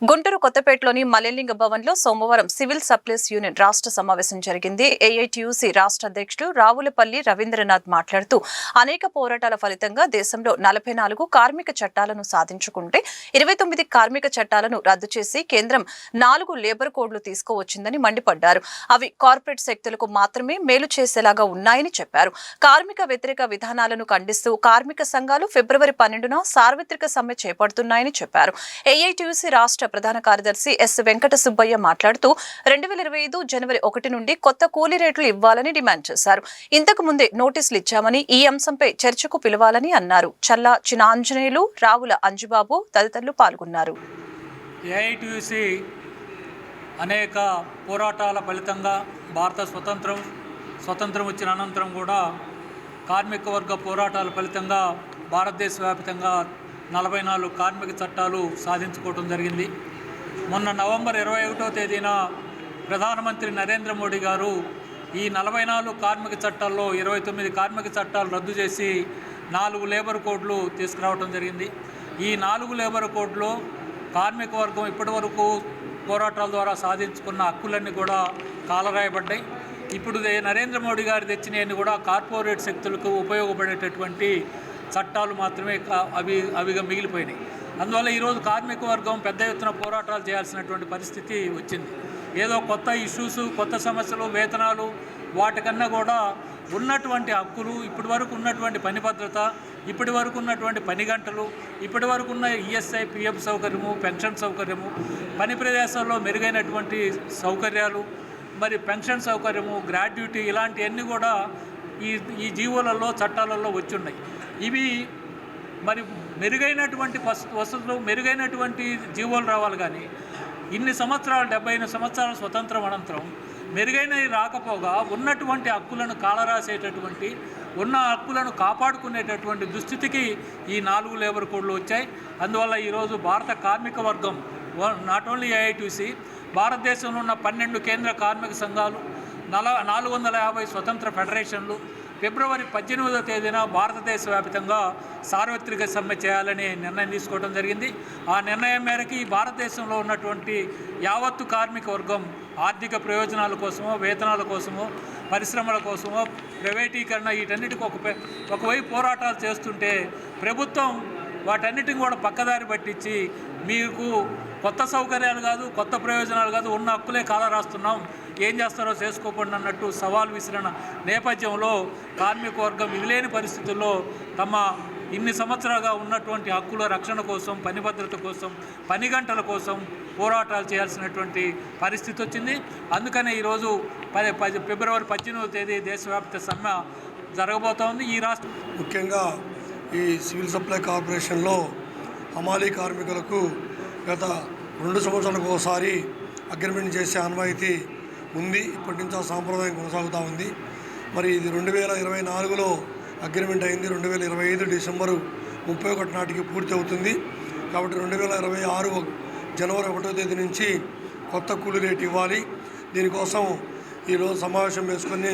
గుంటూరు కొత్తపేటలోని మల్లెలింగ భవన్లో సోమవారం civil supplies union రాష్ట్ర సమావేశం జరిగింది. ఏఐటీయూసీ రాష్ట్ర అధ్యక్షుడు రావులపల్లి రవీంద్రనాథ్ మాట్లాడుతూ అనేక పోరాటాల ఫలితంగా దేశంలో 44 కార్మిక చట్టాలను సాధించుకుంటే 29 కార్మిక చట్టాలను రద్దు చేసి కేంద్రం 4 లేబర్ కోడ్లు తీసుకువచ్చిందని మండిపడ్డారు. అవి కార్పొరేట్ శక్తులకు మాత్రమే మేలు చేసేలాగా ఉన్నాయని చెప్పారు. కార్మిక వ్యతిరేక విధానాలను ఖండిస్తూ కార్మిక సంఘాలు ఫిబ్రవరి 12న సార్వత్రిక సమ్మె చేపడుతున్నాయని చెప్పారు. ఏఐటీయూసీ రాష్ట్ర ప్రధాన కార్యదర్శి ఎస్ వెంకట సుబ్బయ్య మాట్లాడుతూ 2025 జనవరి 1 నుండి కొత్త కూలీ రేట్లు ఇవ్వాలని డిమాండ్ చేశారు. ఇంతకు ముందే నోటీసులు ఇచ్చామని ఈ అంశంపై చర్చకు పిలవాలని అన్నారు. చల్లా చినాంజనేయులు, రావుల అంజుబాబు తదితరులు పాల్గొన్నారు. ఏఐటీయూసీ అనేక పోరాటాల ఫలితంగా భారత స్వతంత్రం వచ్చిన అనంతరం కూడా కార్మిక వర్గ పోరాటాల ఫలితంగా భారతదేశ వ్యాప్తంగా 44 కార్మిక చట్టాలు సాధించుకోవడం జరిగింది. మొన్న నవంబర్ 21వ తేదీన ప్రధానమంత్రి నరేంద్ర మోడీ గారు ఈ 44 కార్మిక చట్టాల్లో 29 కార్మిక చట్టాలు రద్దు చేసి 4 లేబర్ కోడ్లు తీసుకురావడం జరిగింది. ఈ 4 లేబర్ కోడ్లో కార్మిక వర్గం ఇప్పటివరకు పోరాటాల ద్వారా సాధించుకున్న హక్కులన్నీ కూడా కాలరాయబడ్డాయి. ఇప్పుడు నరేంద్ర మోడీ గారు తెచ్చినవన్నీ కూడా కార్పొరేట్ శక్తులకు ఉపయోగపడేటటువంటి చట్టాలు మాత్రమే అవిగా మిగిలిపోయినాయి. అందువల్ల ఈరోజు కార్మిక వర్గం పెద్ద ఎత్తున పోరాటాలు చేయాల్సినటువంటి పరిస్థితి వచ్చింది. ఏదో కొత్త ఇష్యూస్, కొత్త సమస్యలు, వేతనాలు వాటికన్నా కూడా ఉన్నటువంటి హక్కులు, ఇప్పటి వరకు ఉన్నటువంటి పని భద్రత, ఇప్పటి వరకు ఉన్నటువంటి పని గంటలు, ఇప్పటి వరకు ఉన్న ఈఎస్ఐ, పిఎఫ్ సౌకర్యము, పెన్షన్ సౌకర్యము, పని ప్రదేశాల్లో మెరుగైనటువంటి సౌకర్యాలు, మరి పెన్షన్ సౌకర్యము, గ్రాడ్యుటీ ఇలాంటివన్నీ కూడా ఈ జీవోలలో చట్టాలలో వచ్చున్నాయి. ఇవి మరి మెరుగైనటువంటి వసతులు, మెరుగైనటువంటి జీవోలు రావాలి. కానీ ఇన్ని సంవత్సరాలు 78 సంవత్సరాల స్వతంత్రం అనంతరం మెరుగైనవి రాకపోగా ఉన్నటువంటి హక్కులను కాలరాసేటటువంటి, ఉన్న హక్కులను కాపాడుకునేటటువంటి దుస్థితికి ఈ 4 లేబర్ కోడ్లు వచ్చాయి. అందువల్ల ఈరోజు భారత కార్మిక వర్గం, నాట్ ఓన్లీ ఏఐటీయూసీ, భారతదేశంలో ఉన్న 12 కేంద్ర కార్మిక సంఘాలు, 450 స్వతంత్ర ఫెడరేషన్లు ఫిబ్రవరి 18వ తేదీన భారతదేశ వ్యాప్తంగా సార్వత్రిక సమ్మె చేయాలని నిర్ణయం తీసుకోవడం జరిగింది. ఆ నిర్ణయం మేరకు ఈ భారతదేశంలో ఉన్నటువంటి యావత్తు కార్మిక వర్గం ఆర్థిక ప్రయోజనాల కోసమో, వేతనాల కోసమో, పరిశ్రమల కోసమో, ప్రైవేటీకరణ, వీటన్నిటికీ ఒకవైపు పోరాటాలు చేస్తుంటే ప్రభుత్వం వాటన్నిటిని కూడా పక్కదారి పట్టించి మీకు కొత్త సౌకర్యాలు కాదు, కొత్త ప్రయోజనాలు కాదు, ఉన్న హక్కులే కాలరాస్తున్నాం, ఏం చేస్తారో చేసుకోకుండా అన్నట్టు సవాల్ విసిరిన నేపథ్యంలో కార్మిక వర్గం మిగిలేని పరిస్థితుల్లో తమ ఇన్ని సంవత్సరాలుగా ఉన్నటువంటి హక్కుల రక్షణ కోసం, పని భద్రత కోసం, పని గంటల కోసం పోరాటాలు చేయాల్సినటువంటి పరిస్థితి వచ్చింది. అందుకనే ఈరోజు ఫిబ్రవరి 18వ తేదీ దేశవ్యాప్త సమ్మె జరగబోతోంది. ఈ రాష్ట్ర ముఖ్యంగా ఈ సివిల్ సప్లై కార్పొరేషన్లో హమాలీ కార్మికులకు గత 2 సంవత్సరాలకు ఒకసారి అగ్రిమెంట్ చేసే ఆనవాయితీ ఉంది. ఇప్పటి నుంచి ఆ సాంప్రదాయం కొనసాగుతూ ఉంది. మరి ఇది 2024లో అగ్రిమెంట్ అయింది. 2025 డిసెంబరు 31 నాటికి పూర్తి అవుతుంది. కాబట్టి 2026 జనవరి 1వ తేదీ నుంచి కొత్త కూలీ రేటు ఇవ్వాలి. దీనికోసం ఈరోజు సమావేశం వేసుకొని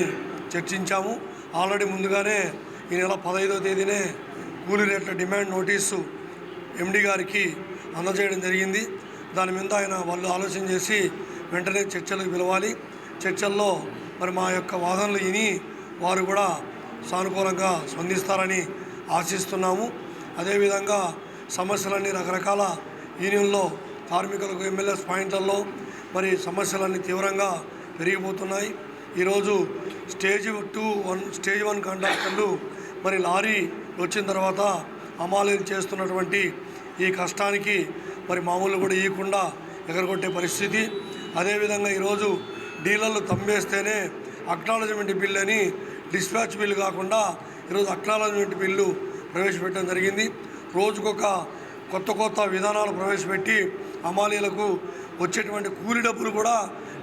చర్చించాము. ఆల్రెడీ ముందుగానే ఈ నెల 15వ తేదీనే కూలీ రేట్ల డిమాండ్ నోటీసు ఎండి గారికి అందజేయడం జరిగింది. దాని మీద వాళ్ళు ఆలోచన చేసి వెంటనే చర్చలకు పిలవాలి. చర్చల్లో మరి మా యొక్క వాదనలు విని వారు కూడా సానుకూలంగా స్పందిస్తారని ఆశిస్తున్నాము. అదేవిధంగా సమస్యలన్నీ రకరకాల యూనియన్లో కార్మికులకు ఎమ్మెల్యేస్ పాయింట్లలో మరి సమస్యలన్నీ తీవ్రంగా పెరిగిపోతున్నాయి. ఈరోజు స్టేజ్ 1 కాంట్రాక్టర్లు మరి లారీ వచ్చిన తర్వాత హమాలీలు చేస్తున్నటువంటి ఈ కష్టానికి మరి మామూలు కూడా ఇవ్వకుండా ఎగరగొట్టే పరిస్థితి. అదేవిధంగా ఈరోజు డీలర్లు తమ్మేస్తేనే అక్నాలజ్మెంట్ బిల్ అని డిస్పాచ్ బిల్లు కాకుండా ఈరోజు అక్నాలజ్మెంట్ బిల్లు ప్రవేశపెట్టడం జరిగింది. రోజుకొక కొత్త విధానాలు ప్రవేశపెట్టి హమాలీలకు వచ్చేటువంటి కూలి డబ్బులు కూడా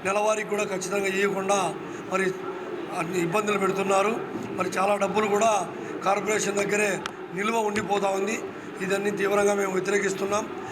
నెలవారీకి కూడా ఖచ్చితంగా ఇవ్వకుండా మరి అన్ని ఇబ్బందులు పెడుతున్నారు. మరి చాలా డబ్బులు కూడా కార్పొరేషన్ దగ్గరే నిల్వ ఉండిపోతూ ఉంది. ఇదన్నీ తీవ్రంగా మేము వ్యతిరేకిస్తున్నాం.